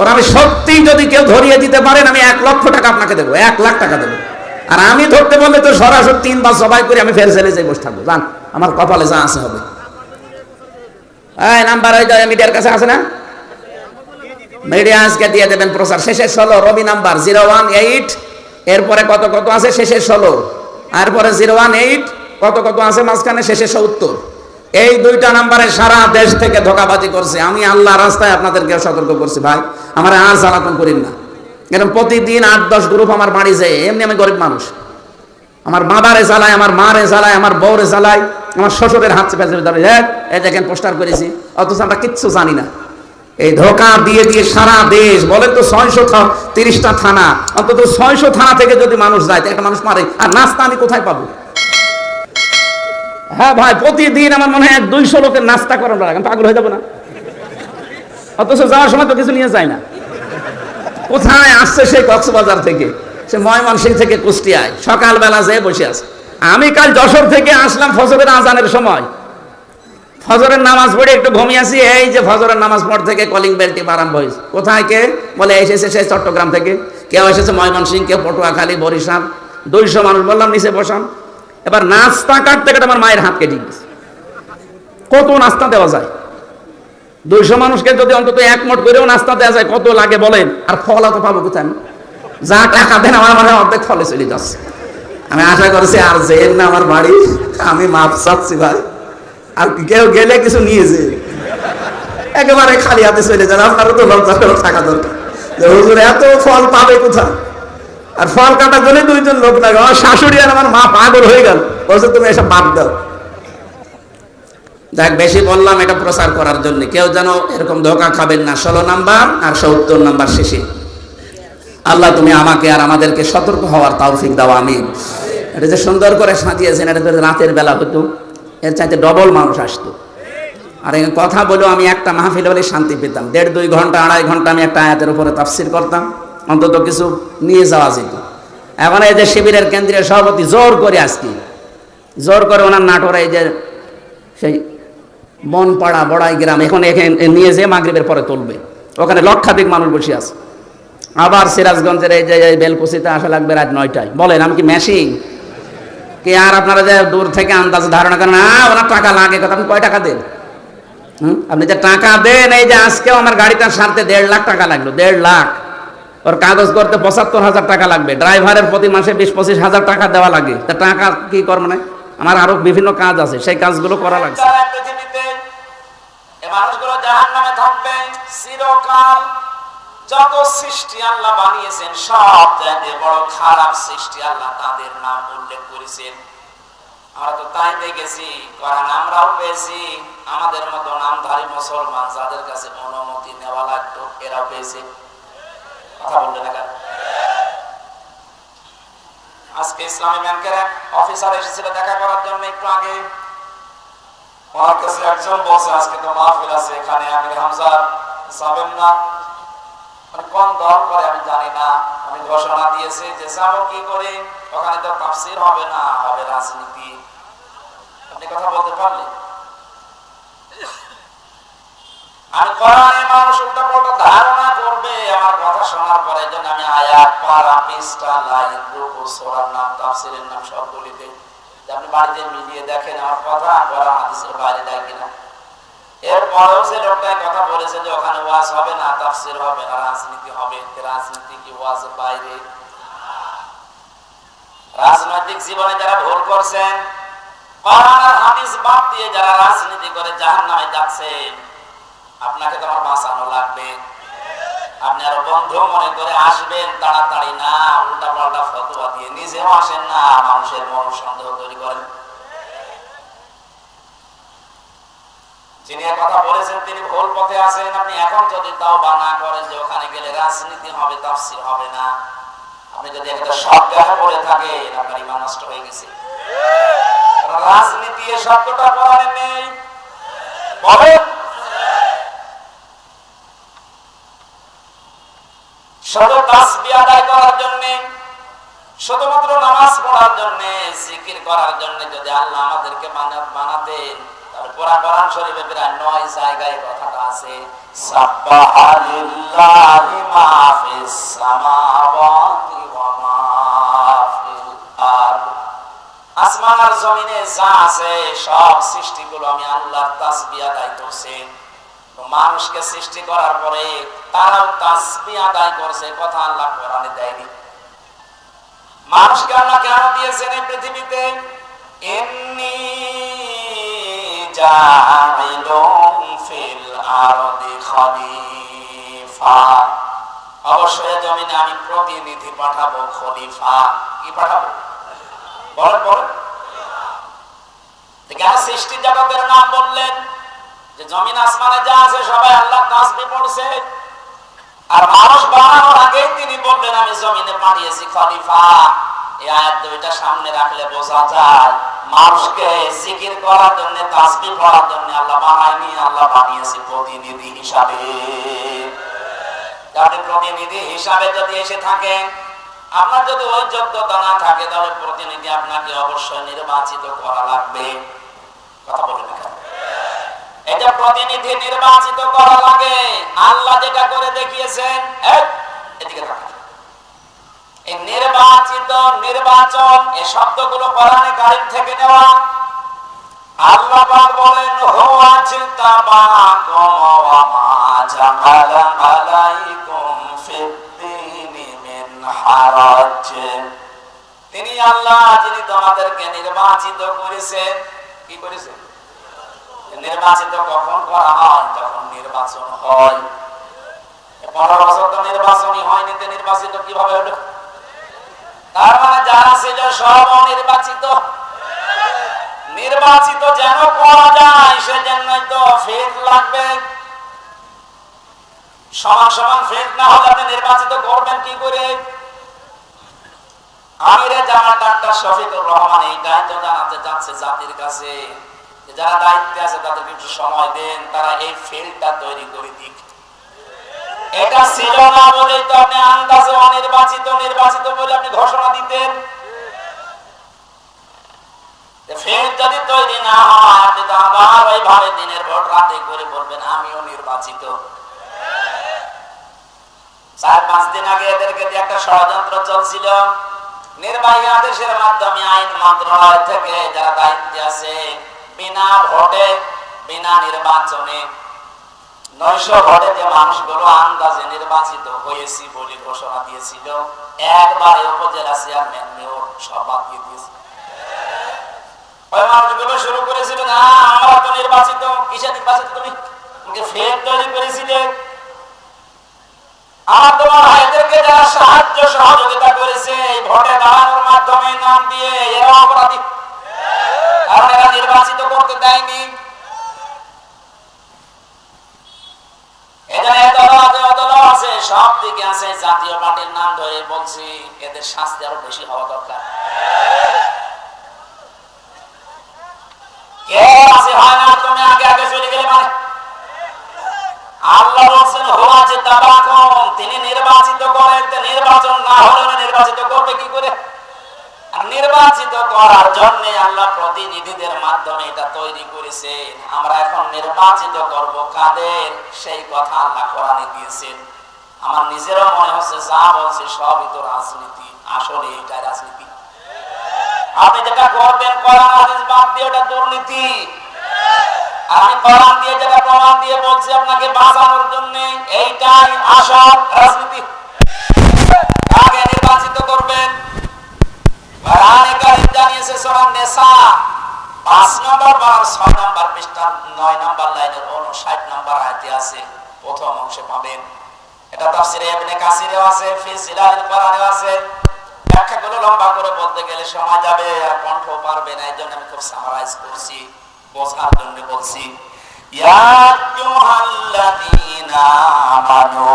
ওর আমি সত্যি যদি কেউ ধরিয়ে দিতে পারেন আমি 1 লক্ষ টাকা আপনাকে দেবো, 1 লাখ টাকা দেবো। আর আমি ধরতে বললে তো সরাসরি 3 বার সবাই করে আমি ফের ছেলে যাই বসে থাকবো, জান আমার কপালে যা আছে হবে। এই নাম্বার ওই মিডিয়ার কাছে আছে না, মিডিয়া আজকে দিয়ে দেবেন প্রচার। শেষে 16 রবি নাম্বার 018, এরপরে কত কত আছে শেষে 16, এরপরে 018 কত কত আছে মাঝখানে শেষে 70। এই 2টা নাম্বারে সারা দেশ থেকে ধোঁকাবাজি করছে। আমি আল্লাহ রাস্তায় আপনাদেরকে সতর্ক করছি, ভাই আমার আর জ্বালাতন করেন না। এরকম প্রতিদিন 8-10 গ্রুপ আমার বাড়ি যায়। এমনি আমি গরিব মানুষ, আমার বাবারে জ্বালায়, আমার মারে জ্বালায়, আমার বউরে জ্বালায়, আমার শ্বশুরের হাত চেপে চেপে ধরে, এই দেখেন পোস্টার করেছি, অথচ আমরা কিচ্ছু জানি না। এই ধোঁকা দিয়ে দিয়ে সারা দেশ বলে তো 630টা থানা, অন্তত 600 থানা থেকে যদি মানুষ যায় একটা মানুষ মারে, আর নাস্তা আমি কোথায় পাবো? হ্যাঁ ভাই, প্রতিদিন আমার মনে হয় 200 লোকের নাস্তা করানো লাগে, পাগল হয়ে যাবো না? অথচ যাওয়ার সময় তো কিছু নিয়ে যায় না। কোথায় আসছে সে কক্সবাজার থেকে, সে ময়মনসিংহ থেকে কুষ্টিয়ায়, সকালবেলা যেয়ে বসে আছে। আমি কাল যশোর থেকে আসলাম ফজরের আজানের সময়, ফজরের নামাজ পড়ে একটু ঘুমিয়েছি, এই যে ফজরের নামাজ পড় থেকে কলিং বেলটি আরম্ভ হয়েছে। কোথায় কে বলে এসেছে সে চট্টগ্রাম থেকে, কেউ এসেছে ময়মনসিংহ, কেউ পটুয়াখালী, বরিশাল, 200 মানুষ। বললাম নিচে বসান। এবার নাস্তা কাটতে কাটতে আমার মায়ের হাত কেটে গেছে। কত নাস্তা দেওয়া যায়? 200 মানুষকে যদি অন্তত 1 মোট করেও নাস্তা দেওয়া যায় কত লাগে বলেন? আর ফল তো পাবো কোথায়? যা টাকা দেন আমার মনে হয় অর্ধেক ফলে চলে যাচ্ছে। আমি আশা করছি আর যেন না আমার বাড়ি, আমি মাপ চাচ্ছি ভাই, আর কেউ গেলে কিছু নিয়েছে একেবারে খালি হাতে চলে যান। আপনারও তো লজ্জা করে থাকা দরকার যে হুজুর এত ফল পাবে কোথায়? আর ফল কাটার জন্য 2জন লোক লাগে। আমার শাশুড়ি আর আমার মা পাগল হয়ে গেল, বলছে তুমি এসব বাদ দাও। দেখ বেশি বললাম এটা প্রচার করার জন্য, কেউ যেন এরকম ধোঁকা খাবেন না। 16 নাম্বার আর 70 নাম্বার শেষে। আল্লাহ তুমি আমাকে আর আমাদেরকে সতর্ক হওয়ার তৌফিক দাও, আমিন। এটা যে সুন্দর করে সাজিয়েছেন, এটা যদি রাতের বেলা হতো এর চাইতে ডবল মানুষ আসতো। আর এই কথা বলেও আমি একটা মাহফিল হলে শান্তি পেতাম। 1.5-2 ঘন্টা 2.5 ঘন্টা আমি একটা আয়াতের উপরে তাফসির করতাম, অন্তত কিছু নিয়ে যাওয়া যেত। এখন এই যে শিবিরের কেন্দ্রীয় সভাপতি জোর করে আজকে জোর করে ওনার নাটোরে এই যে সেই বনপাড়া বড়াই গ্রাম, এখন এখানে নিয়ে যেয়ে মাগরিবের পরে তুলবে, ওখানে লক্ষাধিক মানুষ বসে আছে। আবার সিরাজগঞ্জের এই যে বেলকুচিতে আসা লাগবে রাত 9টায়। বলেন আমি কি মেশিন কি? আর আপনারা যে দূর থেকে আন্দাজ ধারণা করেন না ওনার টাকা লাগে, কথা আপনি কয় টাকা দেন? আপনি যে টাকা দেন, এই যে আজকেও আমার গাড়িটা সারতে 1.5 লাখ টাকা লাগলো, 1.5 লাখ। ওর কাগজ করতে 75,000 টাকা লাগবে, ড্রাইভারের প্রতি মাসে 20-25 হাজার টাকা দেওয়া লাগে। তা টাকা কি করবো না? আমার আরো বিভিন্ন কাজ আছে, সেই কাজগুলো করা লাগছে। মানুষগুলো জাহান্নামে থাকবে চিরকাল। যত সৃষ্টি আল্লাহ বানিয়েছেন সব চাইতে বড় খারাপ সৃষ্টি আল্লাহ তাদের নাম উল্লেখ করেছেন। আমরা তো তাই দেখেছি, কোরআন আমরাও পেয়েছি। আমাদের মতো নামধারী মুসলমান যাদের কাছে অনুমতি নেওয়া লাগতো এরাও পেয়েছে। কথা বললেন না? আজকে ইসলামী ব্যাংকের এক অফিসার এসেছিল দেখা করার জন্য একটু আগে। ওনার কাছে একজন বলছে আজকে তো মাহফিল আছে এখানে, আমির হামজা যাবেন না? কোন দল করে আমি জানি না, আমি ঘোষণা দিয়েছি যে যাব কি করে, ওখানে তো তাফসীর হবে না, হবে রাজনীতি। আপনি কথা বলতে পারলেন? আর কোরআনে মানুষ উল্টা পাল্টা ধারণা করবে আমার কথা শোনার পরে। জন্য আমি আয়াত পারা পৃষ্ঠা লাইন রুকু সূরার নাম তাফসীরের নাম সব বলে দেই, আপনি বাড়িতে মিলিয়ে দেখেন আমার কথা কোরআন হাদিসের বাইরে যায় কিনা। এরপরেও যে লোকটা কথা বলেছে যে ওখানে ওয়াজ হবে না, তাফসীর হবে না, রাজনীতি হবে। রাজনীতি কি ওয়াজের বাইরে? রাজনৈতিক জীবনে যারা ভুল করছেন, কোরআন আর হাদিস বাদ দিয়ে যারা রাজনীতি করে জাহান্নামে যাচ্ছেন, আপনাকে তো আমার বাঁচানো লাগবে। আপনি আরো বন্ধু মনে করে আসবেন তাড়াতাড়ি না, উল্টা পাল্টা ফতোয়া দিয়ে নিজেও আসেন না, মানুষের মন সন্দেহ তৈরি করেন। যিনি কথা বলেছেন তিনি ভুল পথে আছেন। আপনি এখন যদি তাওবা না করেন যে ওখানে গেলে রাজনীতি হবে, তাফসীর হবে না, আপনি যদি একটা শব্দটা পড়ে থাকেন আপনার ঈমান নষ্ট হয়ে গেছে। রাজনীতি এর শব্দটা কোরআনে নেই। বলেন শুধু তাসবিহ আদায় করার জন্য, শুধুমাত্র নামাজ পড়ার জন্য, জিকির করার জন্য যদি আল্লাহ আমাদেরকে বানাতেন, তাহলে কোরআন শরীফে প্রায় 9 জায়গায় কথাটা আছে সাব্বাহা লিল্লাহি ফিস সামাওয়াতি ওয়া মা ফিল আরদ। আসমান আর জমিনে যা আছে সব সৃষ্টিগুলো আমি আল্লাহর তাসবিহ আদায় করছি। মানুষকে সৃষ্টি করার পরে তারাও তাসবিহ আদায় করছে, কথা আল্লাহ কোরআনে দেয়নি। মানুষকে আল্লাহ কেন দিয়েছেন এই পৃথিবীতে? ইন্নী জাইলুন ফিল আরদি খলিফা, অবশ্যই জমিনে আমি প্রতিনিধি পাঠাবো, খলিফা। কি পাঠাবো বলেন বলেন? কেন সৃষ্টি জগতের নাম বললেন? যে জমিন আসমানে যা আছে সবাই আল্লাহ তাসবিহ পড়ছে, আর মানুষ বানানোর আগেই তিনি বললেন আমি জমিনে পাঠিয়েছি খলিফা। এই আয়াত দুইটা সামনে রাখলে বোঝা যায় মানুষকে জিকির করার জন্য, তাসবিহ পড়ার জন্য আল্লাহ বানায়নি, আল্লাহ বানিয়েছে প্রতিনিধি হিসাবে। আপনি প্রতিনিধি হিসাবে যদি এসে থাকেন, আপনার যদি ওই যোগ্যতা না থাকে, তাহলে প্রতিনিধি আপনাকে অবশ্যই নির্বাচিত করা লাগবে। কথা বলে না? এটা প্রতিনিধি নির্বাচিত করা লাগে। আল্লাহ যেটা করে দেখিয়েছেন, এদিকে তাকান, এই নির্বাচিত, নির্বাচন, এই শব্দগুলো কোরআনে কারীম থেকে নেওয়া। আল্লাহ পাক বলেন হুয়া জিতাবাকুম ওয়া মা জাআলা আলাইকুম ফিদ-দীনি মিন হারাজ। তিনি আল্লাহ যিনি তোমাদেরকে নির্বাচিত করেছেন। কি করেছেন? নির্বাচিত কখন করা হয়? যখন নির্বাচন হয়। 15 বছর তো নির্বাচনই হয়নি, তো নির্বাচিত কিভাবে হলো? তার মানে যারা ছিল সব অনির্বাচিত। নির্বাচিত যেন করা যায় সেজন্যই তো ফেদ লাগবে। সমান সমান ফেদ না হলে আপনি নির্বাচিত করবেন কি করে? আমিরে জামাত ডাক্তার শফিকুর রহমান এইটাই তো জানাতে যাচ্ছে জাতির কাছে, যারা দায়িত্বে আছে তাদেরকে একটু সময় দেন, তারা এই ফিল্ডটা তৈরি করে দিক। এটা ছিল না বলেই তো আপনি আন্দাজে অনির্বাচিত, নির্বাচিত বলে আপনি ঘোষণা দিতেন। ফিল্ড যদি তৈরি না হয়, আপনি তো আবার ওইভাবে দিনের ভোট রাতে করে বলবেন আমিও নির্বাচিত। 4-5 দিন আগে এদেরকে দিয়ে একটা ষড়যন্ত্র চলছিল। নির্বাহী আদেশের মাধ্যমে আইন মন্ত্রণালয় থেকে যারা দায়িত্বে আছে, বিনা ভোটে, বিনা নির্বাচনে 900 ভোটে যে মানুষগুলো আন্দাজে নির্বাচিত হয়েছি বলে ঘোষণা দিয়েছিল, একবারে উপজেলা চেয়ারম্যান, মেয়র সব বাদ দিয়ে দিয়েছে। ওই মানুষগুলো শুরু করেছিল না আমরা তো নির্বাচিত। কিসে নির্বাচিত? তুমি ফেক তৈরি করেছিলে। আর তোমার ভাইদেরকে যারা সাহায্য সহযোগিতা করেছে এই ভোটে দাঁড়ানোর মাধ্যমে নাম দিয়ে, এরা অপরাধী, কারণ এরা নির্বাচিত করতে দেয়নি। এখানে দল আছে, সব দিকে আছে, জাতীয় পার্টির নাম ধরে বলছি এদের শাস্তি আরো বেশি হওয়া দরকার। কে আছে হয় না, তুমি আগে আগে চলে গেলে মানে। আল্লাহ বলছেন হুয়া জিতাবাকুম, তিনি নির্বাচিত করেন। নির্বাচন না হলে নির্বাচিত করবে কি করে? আর নির্বাচিত করার জন্য আল্লাহ প্রতিনিধিদের মাধ্যমে এটা তৈরি করেছে। আমরা এখন নির্বাচিত করব কাদের, সেই কথা আল্লাহ কোরআনে দিয়েছেন। আমার নিজেরও মনে হচ্ছে যা বলছে সবই তো রাজনীতি। আসলে এটা রাজনীতি। আপনি যেটা করবেন কোরআন হাদিস বাদ দিয়ে ওটা দুর্নীতি। আমি কোরআন দিয়ে যেটা প্রমাণ দিয়ে বলছি আপনাকে বাঁচানোর জন্য, এইটাই আসল রাজনীতি। আগে নির্বাচিত করবেন। কোরআনে কারীম জানিয়েছে সূরা নিসা 5 নম্বর বার 6 নম্বর পৃষ্ঠা 9 নম্বর লাইনের 59 নম্বর আয়াতে আছে, প্রথম অংশে পাবেন। এটা তাফসীরে ইবনে কাসিরেও আছে, ফি জিলালিল কোরআনেও আছে। ব্যাখ্যাগুলো লম্বা করে বলতে গেলে সময় যাবে আর কণ্ঠ পারবে না, এইজন্য আমি খুব সামারাইজ করছি, বোঝার জন্য বলছি। ইয়া আইয়ুহাল্লাযীনা আমানু